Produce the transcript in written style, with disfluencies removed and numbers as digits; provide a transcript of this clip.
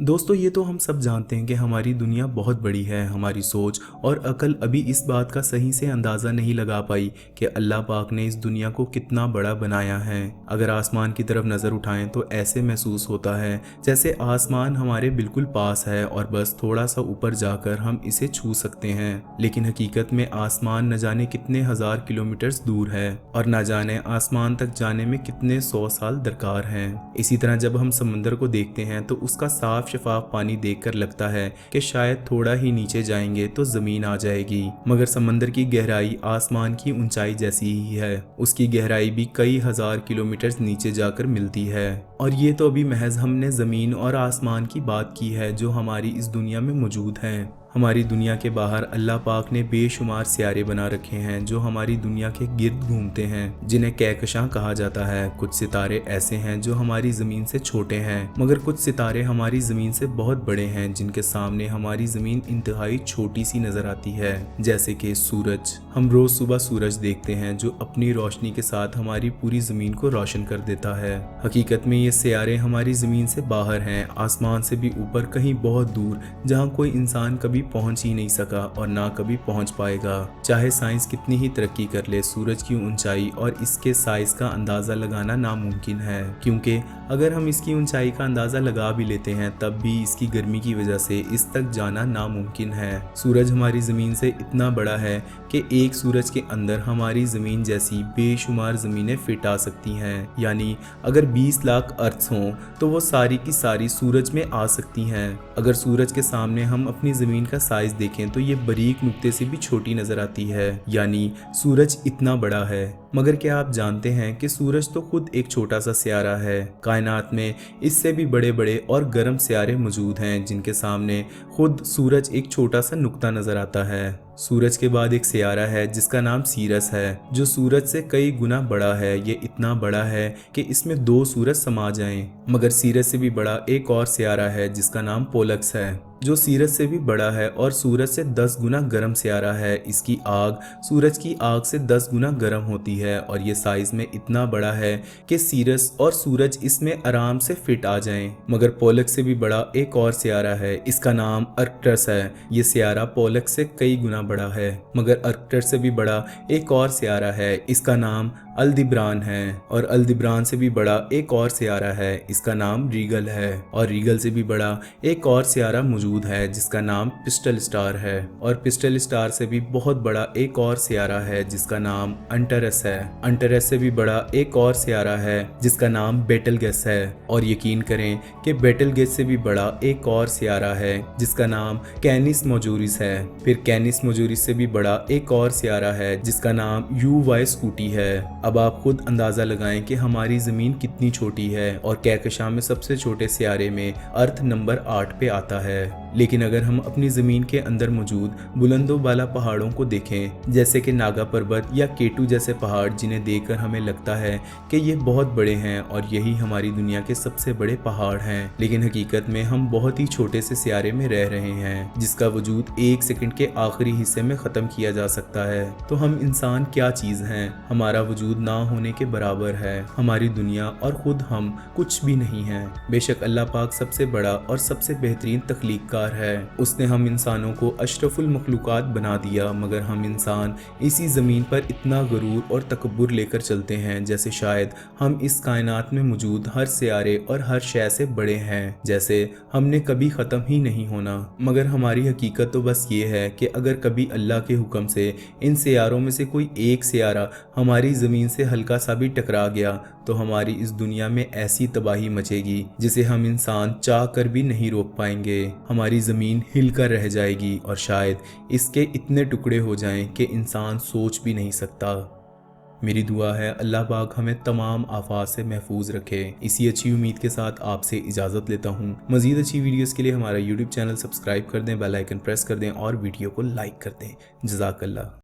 दोस्तों, ये तो हम सब जानते हैं कि हमारी दुनिया बहुत बड़ी है। हमारी सोच और अकल अभी इस बात का सही से अंदाज़ा नहीं लगा पाई कि अल्लाह पाक ने इस दुनिया को कितना बड़ा बनाया है। अगर आसमान की तरफ नज़र उठाएं तो ऐसे महसूस होता है जैसे आसमान हमारे बिल्कुल पास है और बस थोड़ा सा ऊपर जाकर हम इसे छू सकते हैं। लेकिन हकीकत में आसमान न जाने कितने हज़ार किलोमीटर्स दूर है और न जाने आसमान तक जाने में कितने 100 साल दरकार हैं। इसी तरह जब हम समंदर को देखते हैं तो उसका साफ शफाफ पानी देखकर लगता है कि शायद थोड़ा ही नीचे जाएंगे तो जमीन आ जाएगी, मगर समंदर की गहराई आसमान की ऊंचाई जैसी ही है। उसकी गहराई भी कई हजार किलोमीटर नीचे जाकर मिलती है। और ये तो अभी महज हमने जमीन और आसमान की बात की है जो हमारी इस दुनिया में मौजूद हैं। हमारी दुनिया के बाहर अल्लाह पाक ने बेशुमार सितारे बना रखे हैं जो हमारी दुनिया के गिर्द घूमते हैं, जिन्हें कहकशां कहा जाता है। कुछ सितारे ऐसे हैं जो हमारी ज़मीन से छोटे हैं, मगर कुछ सितारे हमारी ज़मीन से बहुत बड़े हैं जिनके सामने हमारी ज़मीन इंतहाई छोटी सी नज़र आती है। जैसे कि सूरज। हम रोज़ सुबह सूरज देखते हैं जो अपनी रोशनी के साथ हमारी पूरी ज़मीन को रोशन कर देता है। हकीकत में ये सितारे हमारी ज़मीन से बाहर हैं, आसमान से भी ऊपर, कहीं बहुत दूर, जहाँ कोई इंसान कभी पहुंच ही नहीं सका और ना कभी पहुंच पाएगा। चाहे साइंस कितनी ही तरक्की कर ले, सूरज की ऊंचाई और इसके साइज का अंदाजा लगाना नामुमकिन है, क्योंकि अगर हम इसकी ऊंचाई का अंदाजा लगा भी लेते हैं तब भी इसकी गर्मी की वजह से इस तक जाना नामुमकिन है। सूरज हमारी जमीन से इतना बड़ा है कि एक सूरज के अंदर हमारी जमीन जैसी बेशुमार जमीनें फिट आ सकती हैं। यानी अगर 20 लाख अर्थ्स हों तो वो सारी की सारी सूरज में आ सकती हैं। अगर सूरज के सामने हम अपनी जमीन का साइज देखें तो ये बारीक नुक्ते से भी छोटी नजर आती है। यानी सूरज इतना बड़ा है। मगर क्या आप जानते हैं कि सूरज तो खुद एक छोटा सा सितारा है। कायनात में इससे भी बड़े बड़े और गर्म सितारे मौजूद हैं जिनके सामने खुद सूरज एक छोटा सा नुक्ता नजर आता है। सूरज के बाद एक सितारा है जिसका नाम सीरस है, जो सूरज से कई गुना बड़ा है। ये इतना बड़ा है कि इसमें 2 सूरज समा जाएं। मगर सीरस से भी बड़ा एक और सितारा है जिसका नाम पोलक्स है, जो सीरज से भी बड़ा है और सूरज से 10 गुना गर्म सितारा है। इसकी आग सूरज की आग से 10 गुना गर्म होती है और ये साइज में इतना बड़ा है कि सीरस और सूरज इसमें आराम से फिट आ जाएं। मगर पोलक्स से भी बड़ा एक और सितारा है, इसका नाम आर्कटस है। ये सितारा पोलक्स से कई गुना बड़ा है। मगर आर्कटस से भी बड़ा एक और सितारा है, इसका नाम अल्दिब्रान है। और अल्दिब्रान से भी बड़ा एक और सितारा है, इसका नाम रीगल है। और रीगल से भी बड़ा एक और सितारा मौजूद है जिसका नाम पिस्टल स्टार है। और पिस्टल स्टार से भी बहुत बड़ा एक और सितारा है जिसका नाम अंटरस है। अंटरस से भी बड़ा एक और सितारा है जिसका नाम बेटलगेस है। और यकीन करें कि बेटलगेस से भी बड़ा एक और सितारा है जिसका नाम कैनिस मजूरिस है। फिर कैनिस मजूरिस से भी बड़ा एक और सितारा है जिसका नाम UY स्कूटी है। अब आप खुद अंदाजा लगाएं कि हमारी जमीन कितनी छोटी है और कहकशां में सबसे छोटे सितारे में अर्थ नंबर 8 पे आता है। लेकिन अगर हम अपनी जमीन के अंदर मौजूद बुलंदो बाला पहाड़ों को देखें, जैसे कि नागा पर्वत या केटू जैसे पहाड़, जिन्हें देखकर हमें लगता है कि ये बहुत बड़े हैं और यही हमारी दुनिया के सबसे बड़े पहाड़ हैं, लेकिन हकीकत में हम बहुत ही छोटे से सितारे में रह रहे हैं जिसका वजूद 1 सेकंड के आखिरी हिस्से में खत्म किया जा सकता है। तो हम इंसान क्या चीज हैं? हमारा वजूद ना होने के बराबर है। हमारी दुनिया और खुद हम कुछ भी नहीं हैं। बेशक अल्लाह पाक सबसे बड़ा और सबसे बेहतरीन तख्लीककार है। उसने हम इंसानों को अशरफुल मखलूकात बना दिया, मगर हम इंसान इसी जमीन पर इतना गरूर और तकब्बुर लेकर चलते हैं जैसे शायद हम इस कायनात में मौजूद हर सितारे और हर शय से बड़े हैं, जैसे हमने कभी ख़त्म ही नहीं होना। मगर हमारी हकीकत तो बस ये है कि अगर कभी अल्लाह के हुक्म से इन सितारों में से कोई एक सितारा हमारी ज़मीन से हल्का सा भी टकरा गया तो हमारी इस दुनिया में ऐसी तबाही मचेगी जिसे हम इंसान चाह कर भी नहीं रोक पाएंगे। हमारी ज़मीन हिलकर रह जाएगी और शायद इसके इतने टुकड़े हो जाएं कि इंसान सोच भी नहीं सकता। मेरी दुआ है अल्लाह पाक हमें तमाम आफात से महफूज रखे। इसी अच्छी उम्मीद के साथ आपसे इजाज़त लेता हूँ। मज़ीद अच्छी वीडियोस के लिए हमारा YouTube चैनल सब्सक्राइब कर दें, बेल आइकन प्रेस कर दें और वीडियो को लाइक कर दें। जज़ाकल्लाह।